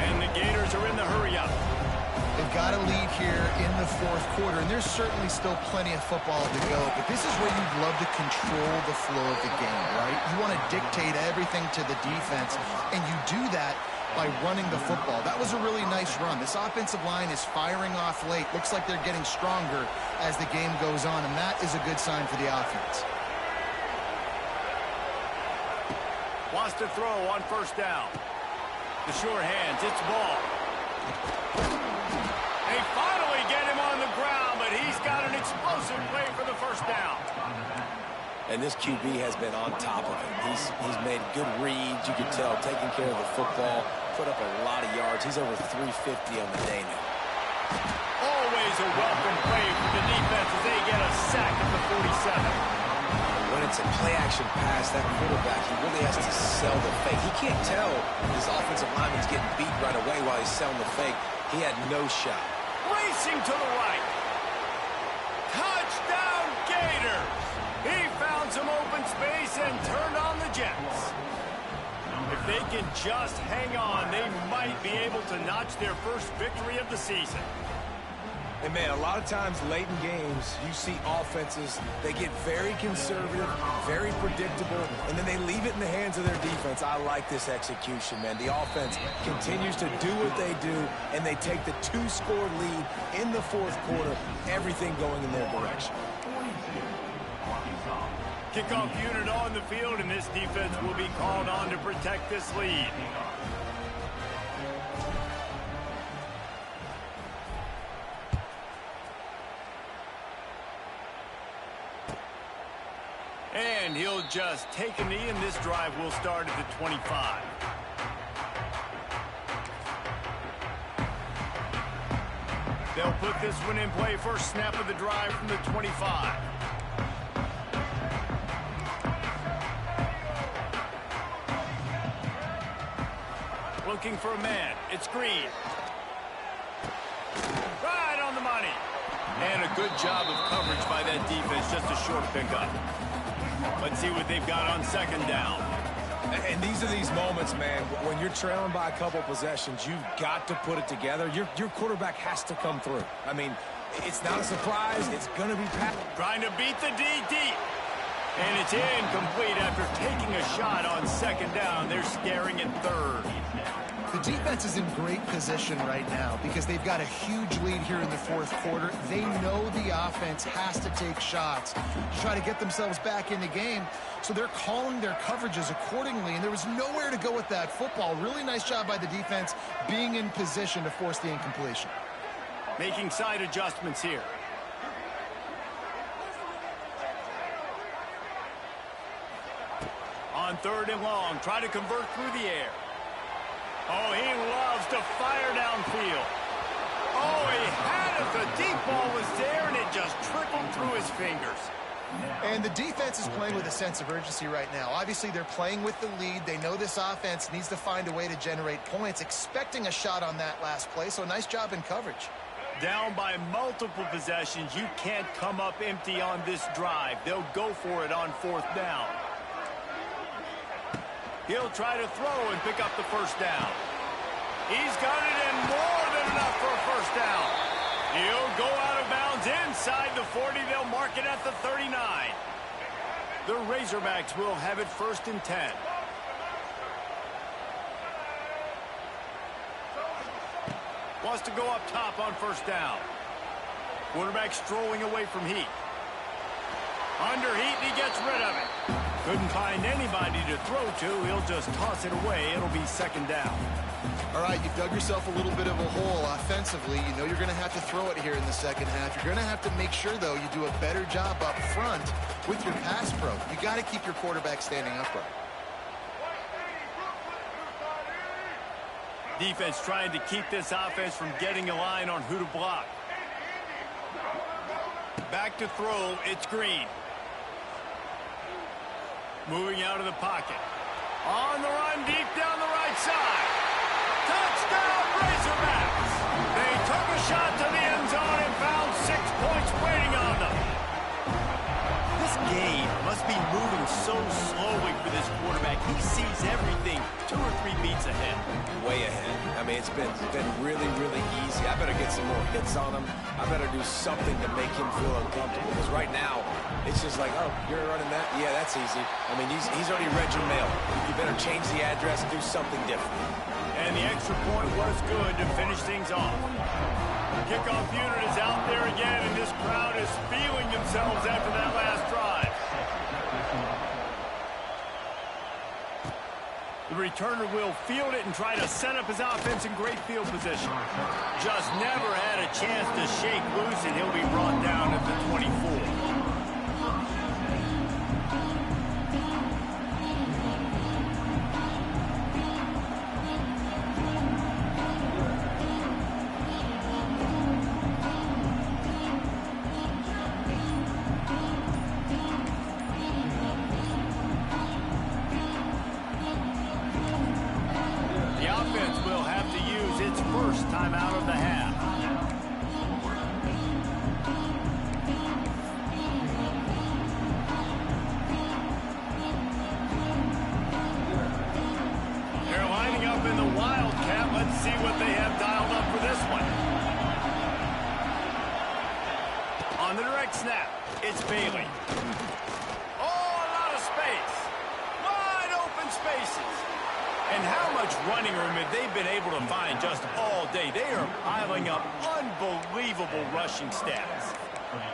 And the Gators are in the hurry-up. They've got a lead here in the fourth quarter, and there's certainly still plenty of football to go, but this is where you'd love to control the flow of the game, right? You want to dictate everything to the defense, and you do that by running the football. That was a really nice run. This offensive line is firing off late. Looks like they're getting stronger as the game goes on, and that is a good sign for the offense. Wants to throw on first down. The sure hands, it's ball. They finally get him on the ground, but he's got an explosive play for the first down. And this QB has been on top of it. He's made good reads, you can tell, taking care of the football, put up a lot of yards. He's over 350 on the day now. Always a welcome play for the defense as they get a sack at the 47. When it's a play-action pass, that quarterback, he really has to sell the fake. He can't tell his offensive lineman's getting beat right away while he's selling the fake. He had no shot. Racing to the right. Touchdown, Gators! He found some open space and turned on the Jets. If they can just hang on, they might be able to notch their first victory of the season. And, man, a lot of times late in games, you see offenses, they get very conservative, very predictable, and then they leave it in the hands of their defense. I like this execution, man. The offense continues to do what they do, and they take the 2-score lead in the fourth quarter, everything going in their direction. Kickoff unit on the field, and this defense will be called on to protect this lead. And he'll just take a knee, and this drive will start at the 25. They'll put this one in play. First snap of the drive from the 25. Looking for a man. It's Green. Right on the money. And a good job of coverage by that defense. Just a short pickup. Let's see what they've got on second down. And these are these moments, man, when you're trailing by a couple possessions, you've got to put it together. Your quarterback has to come through. I mean, it's not a surprise. It's going to be packed. Trying to beat the D deep. And it's incomplete after taking a shot on second down. They're scaring at third. The defense is in great position right now because they've got a huge lead here in the fourth quarter. They know the offense has to take shots to try to get themselves back in the game. So they're calling their coverages accordingly, and there was nowhere to go with that football. Really nice job by the defense being in position to force the incompletion. Making side adjustments here. On third and long, try to convert through the air. Oh, he loves to fire downfield. Oh, he had it. The deep ball was there, and it just trickled through his fingers. And the defense is playing with a sense of urgency right now. Obviously, they're playing with the lead. They know this offense needs to find a way to generate points, expecting a shot on that last play, so nice job in coverage. Down by multiple possessions, you can't come up empty on this drive. They'll go for it on fourth down. He'll try to throw and pick up the first down. He's got it, and more than enough for a first down. He'll go out of bounds inside the 40. They'll mark it at the 39. The Razorbacks will have it first and 10. Wants to go up top on first down. Quarterback strolling away from heat. Under heat, and he gets rid of it. Couldn't find anybody to throw to. He'll just toss it away. It'll be second down. All right, you've dug yourself a little bit of a hole offensively. You know you're going to have to throw it here in the second half. You're going to have to make sure, though, you do a better job up front with your pass pro. You got to keep your quarterback standing upright. Defense trying to keep this offense from getting a line on who to block. Back to throw, it's Green. Moving out of the pocket. On the run, deep down the right side. Touchdown, a shot to the end zone and found 6 points waiting on them. This game must be moving so slowly for this quarterback. He sees everything 2 or 3 beats ahead. Way ahead. I mean, it's been really, really easy. I better get some more hits on him. I better do something to make him feel uncomfortable. Because right now, it's just like, oh, you're running that? Yeah, that's easy. I mean, he's already read your mail. You better change the address and do something different. And the extra point was good to finish things off. Kickoff unit is out there again, and this crowd is feeling themselves after that last drive. The returner will field it and try to set up his offense in great field position. Just never had a chance to shake loose, and he'll be brought down at the 24. Timeout of the half. They're lining up in the Wildcat. Let's see what they have dialed up for this one. On the direct snap, it's Bailey. Oh, a lot of space. Wide open spaces. And how much running room have they been able to find just all day? They are piling up unbelievable rushing stats.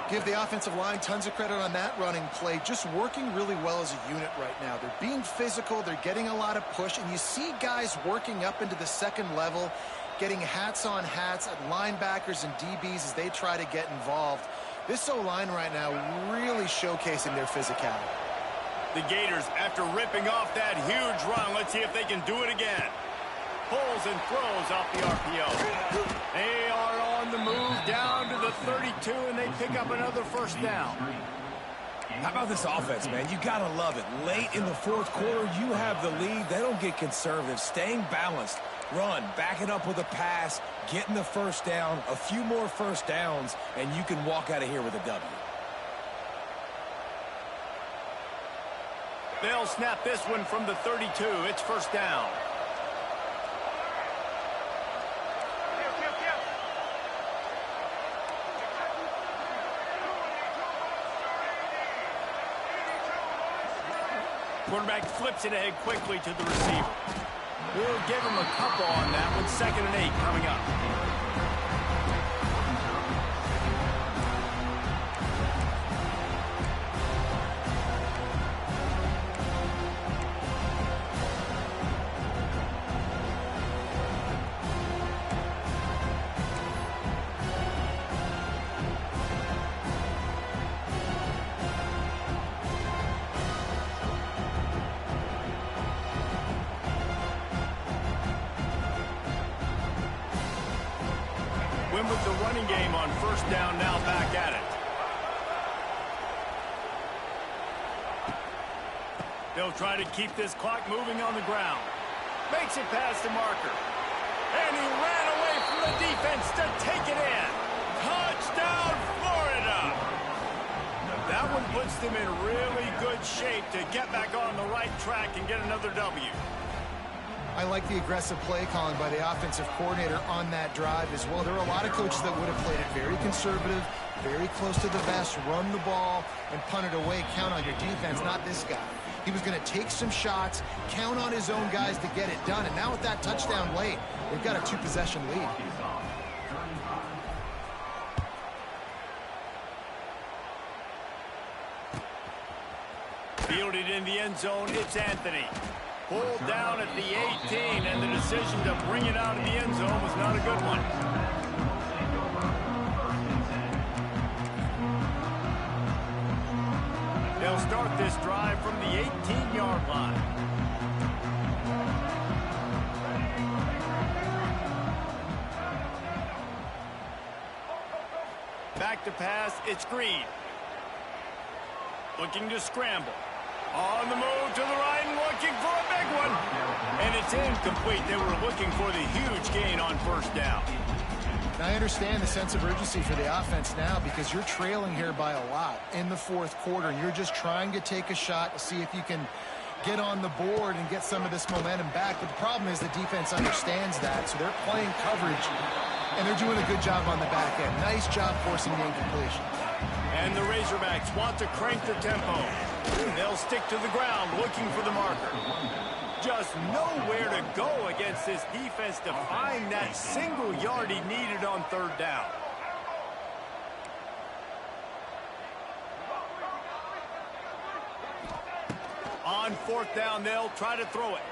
Give the offensive line tons of credit on that running play. Just working really well as a unit right now. They're being physical. They're getting a lot of push. And you see guys working up into the second level, getting hats on hats at linebackers and DBs as they try to get involved. This O-line right now really showcasing their physicality. The Gators, after ripping off that huge run, let's see if they can do it again. Pulls and throws off the RPO. They are on the move down to the 32, and they pick up another first down. How about this offense, man? You got to love it. Late in the fourth quarter, you have the lead. They don't get conservative. Staying balanced. Run, back it up with a pass, getting the first down, a few more first downs, and you can walk out of here with a W. They'll snap this one from the 32. It's first down. Quarterback flips it ahead quickly to the receiver. We'll give him a couple on that one. 2nd and 8 coming up. Win with the running game on first down, now back at it. They'll try to keep this clock moving on the ground. Makes it past the marker. And he ran away from the defense to take it in. Touchdown, Florida! That one puts them in really good shape to get back on the right track and get another W. I like the aggressive play calling by the offensive coordinator on that drive as well. There are a lot of coaches that would have played it very conservative, very close to the vest, run the ball, and punt it away. Count on your defense, not this guy. He was going to take some shots, count on his own guys to get it done. And now with that touchdown late, they've got a 2-possession lead. Fielded in the end zone, it's Anthony. Pulled down at the 18, and the decision to bring it out of the end zone was not a good one. They'll start this drive from the 18-yard line. Back to pass, it's Green. Looking to scramble. On the move to the right and looking for a big one. And it's incomplete. They were looking for the huge gain on first down. And I understand the sense of urgency for the offense now because you're trailing here by a lot in the fourth quarter, and you're just trying to take a shot to see if you can get on the board and get some of this momentum back. But the problem is the defense understands that, so they're playing coverage, and they're doing a good job on the back end. Nice job forcing the incompletion. And the Razorbacks want to crank the tempo. They'll stick to the ground looking for the marker. Just nowhere to go against this defense to find that single yard he needed on third down. On fourth down, they'll try to throw it.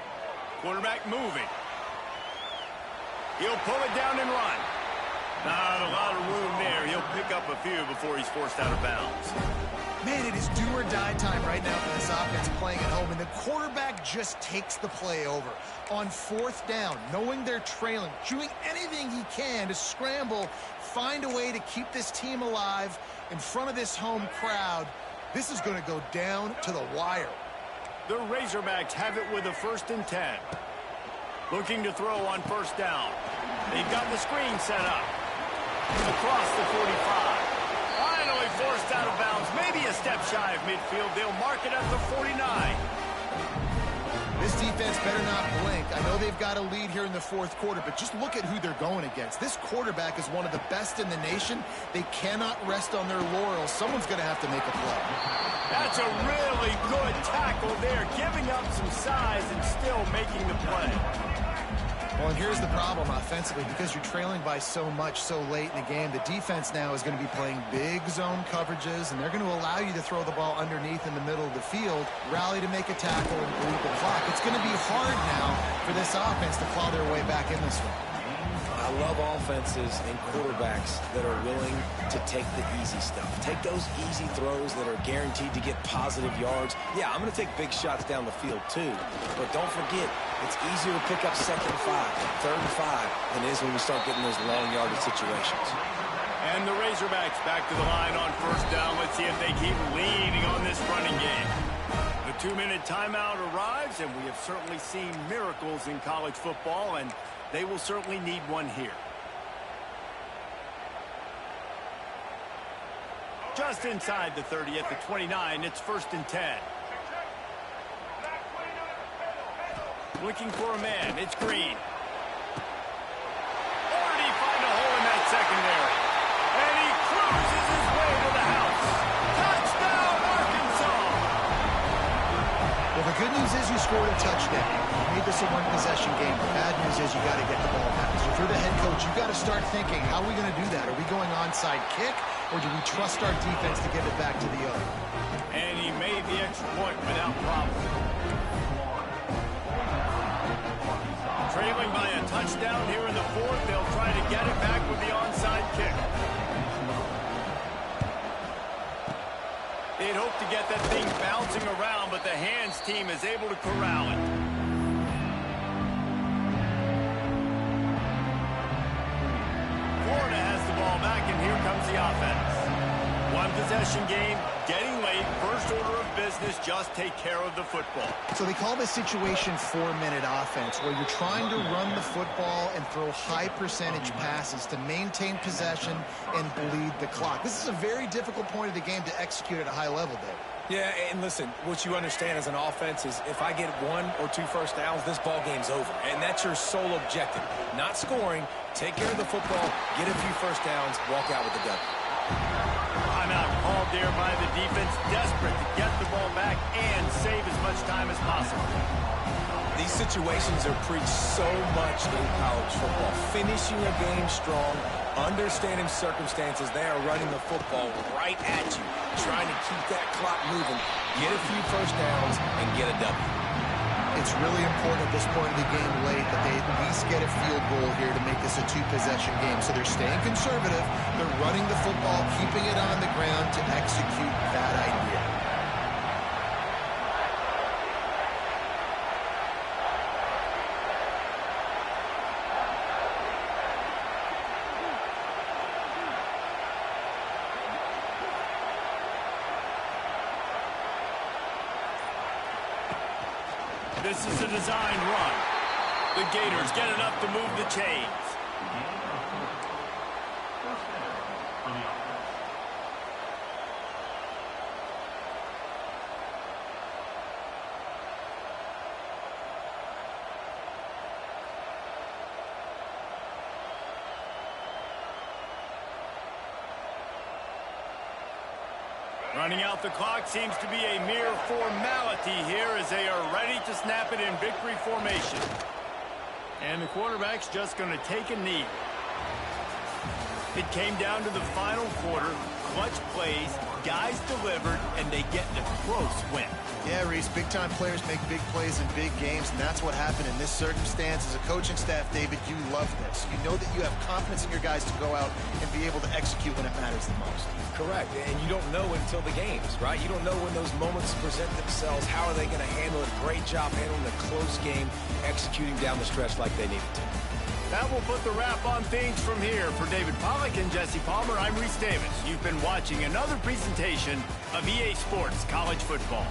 Quarterback moving. He'll pull it down and run. Not a lot of room there. He'll pick up a few before he's forced out of bounds. Man, it is do or die time right now for this offense playing at home, and the quarterback just takes the play over. On fourth down, knowing they're trailing, doing anything he can to scramble, find a way to keep this team alive in front of this home crowd. This is going to go down to the wire. The Razorbacks have it with a 1st and 10. Looking to throw on first down. They've got the screen set up. Across the 45. Finally forced out of bounds. Maybe a step shy of midfield. They'll mark it at the 49. This defense better not blink. I know they've got a lead here in the fourth quarter, but just look at who they're going against. This quarterback is one of the best in the nation. They cannot rest on their laurels. Someone's going to have to make a play. That's a really good tackle there, giving up some size and still making the play. Well, and here's the problem offensively. Because you're trailing by so much so late in the game, the defense now is going to be playing big zone coverages, and they're going to allow you to throw the ball underneath in the middle of the field, rally to make a tackle, and bleed the clock. It's going to be hard now for this offense to claw their way back in this one. I love offenses and quarterbacks that are willing to take the easy stuff. Take those easy throws that are guaranteed to get positive yards. Yeah, I'm going to take big shots down the field too. But don't forget, it's easier to pick up 2nd and 5, 3rd and 5 than it is when we start getting those long yardage situations. And the Razorbacks back to the line on first down. Let's see if they keep leaning on this running game. The 2-minute timeout arrives, and we have certainly seen miracles in college football, and they will certainly need one here. Just inside the 30 at the 29, it's 1st and 10. Looking for a man, it's Green. Or did he find a hole in that secondary? And he cruises his way to the house. Touchdown, Arkansas! Well, the good news is you scored a touchdown. You made this a one-possession game. The bad news is you got to get the ball back. So if you're the head coach, you got to start thinking, how are we going to do that? Are we going onside kick, or do we trust our defense to give it back to the other? And he made the extra point without problem. Trailing by a touchdown here in the fourth. They'll try to get it back with the onside kick. They'd hope to get that thing bouncing around, but the hands team is able to corral it. Florida has the ball back, and here comes the offense. One possession game, getting late, first order of business, just take care of the football. So they call this situation 4-minute offense, where you're trying to run the football and throw high percentage passes to maintain possession and bleed the clock. This is a very difficult point of the game to execute at a high level, Dave. Yeah, and listen, what you understand as an offense is if I get 1 or 2 first downs, this ball game's over. And that's your sole objective. Not scoring, take care of the football, get a few first downs, walk out with the W. Timeout called there by the defense, desperate to get the ball back and save as much time as possible. These situations are preached so much in college football. Finishing a game strong, understanding circumstances. They are running the football right at you, trying to keep that clock moving, get a few first downs, and get a W. It's really important at this point in the game late that they at least get a field goal here to make this a 2-possession game. So they're staying conservative. They're running the football, keeping it on the ground to execute that idea. This is a designed run. The Gators get enough to move the chains. Running out the clock seems to be a mere formality here as they are ready to snap it in victory formation. And the quarterback's just going to take a knee. It came down to the final quarter. Clutch plays, guys delivered, and they get a close win. Yeah, Reese, big-time players make big plays in big games, and that's what happened in this circumstance. As a coaching staff, David, you love this. You know that you have confidence in your guys to go out and be able to execute when it matters the most. Correct, and you don't know until the games, right? You don't know when those moments present themselves. How are they going to handle it? Great job handling a close game, executing down the stretch like they needed to. That will put the wrap on things from here. For David Pollack and Jesse Palmer, I'm Reese Davis. You've been watching another presentation of EA Sports College Football.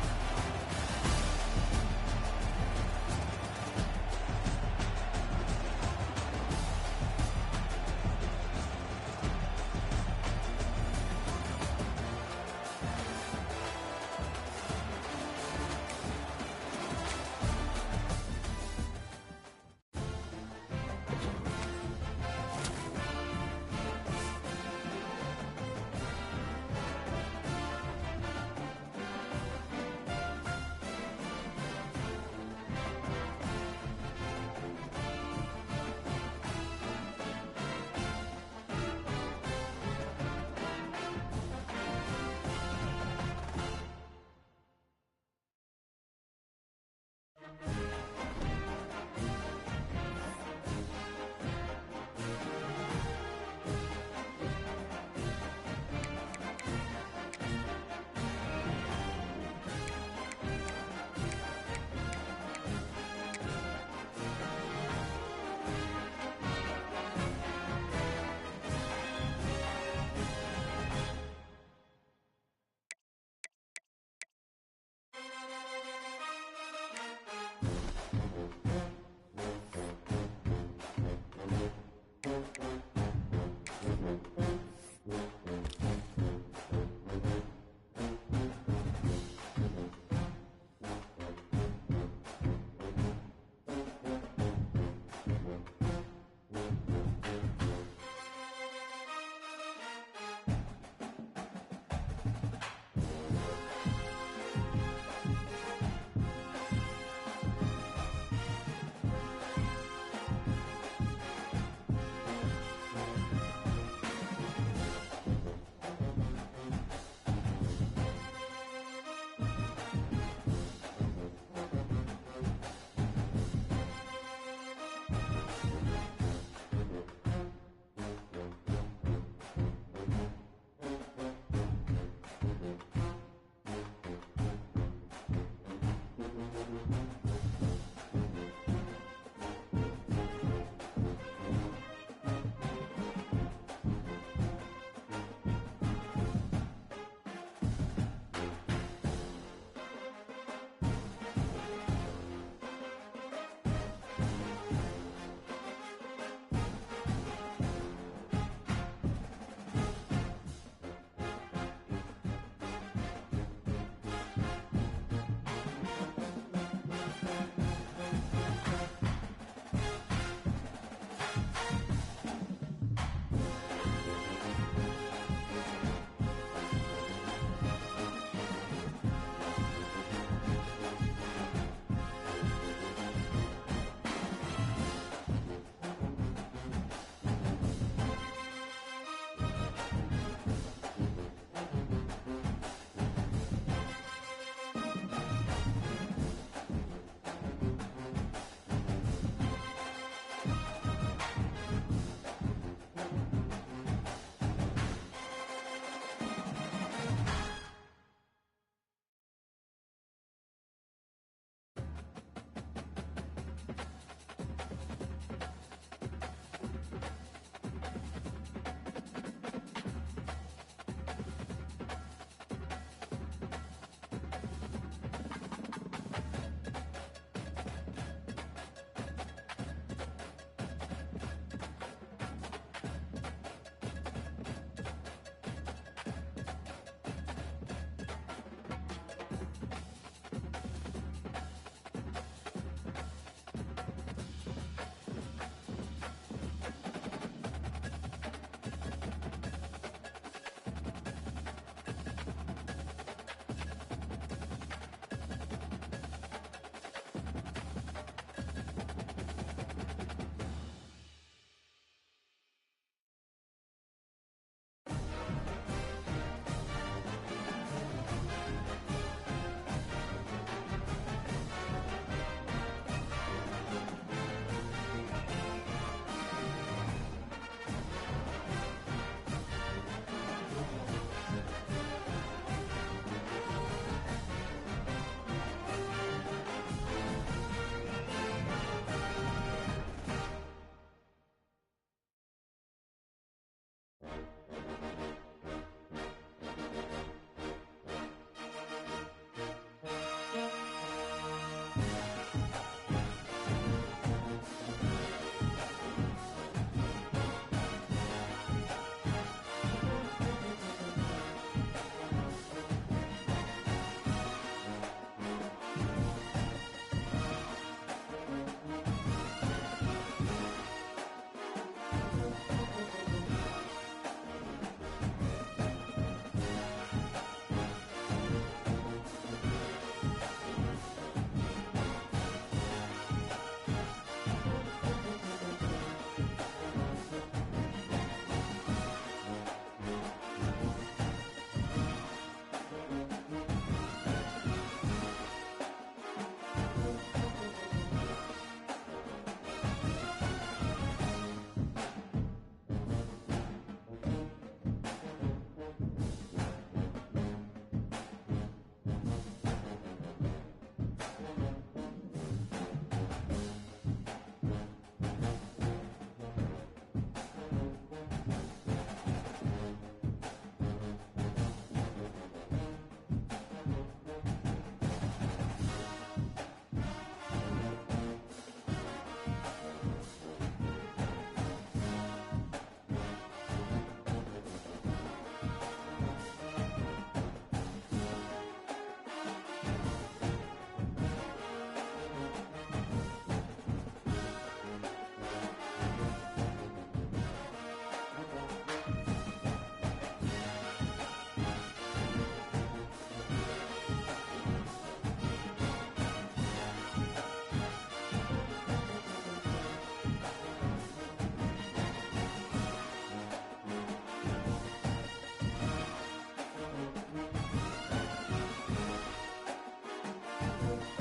it.